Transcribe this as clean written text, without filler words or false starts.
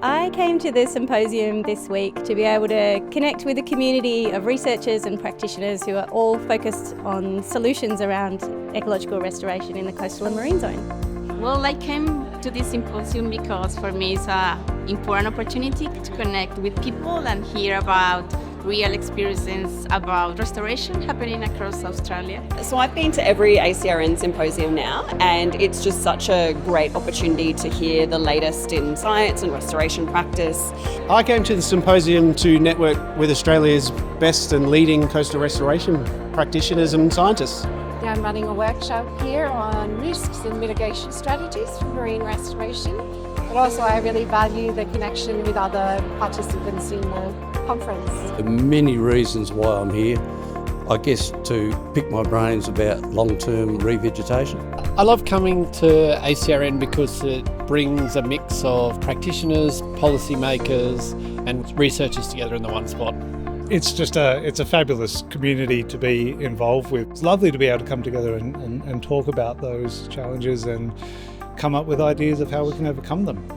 I came to the symposium this week to be able to connect with a community of researchers and practitioners who are all focused on solutions around ecological restoration in the coastal and marine zone. Well, I came to this symposium because for me it's an important opportunity to connect with people and hear about real experiences about restoration happening across Australia. So I've been to every ACRN symposium now, and it's just such a great opportunity to hear the latest in science and restoration practice. I came to the symposium to network with Australia's best and leading coastal restoration practitioners and scientists. I'm running a workshop here on risks and mitigation strategies for marine restoration, but also I really value the connection with other participants in the conference. There are many reasons why I'm here. I guess to pick my brains about long-term revegetation. I love coming to ACRN because it brings a mix of practitioners, policymakers and researchers together in the one spot. It's a fabulous community to be involved with. It's lovely to be able to come together and talk about those challenges and come up with ideas of how we can overcome them.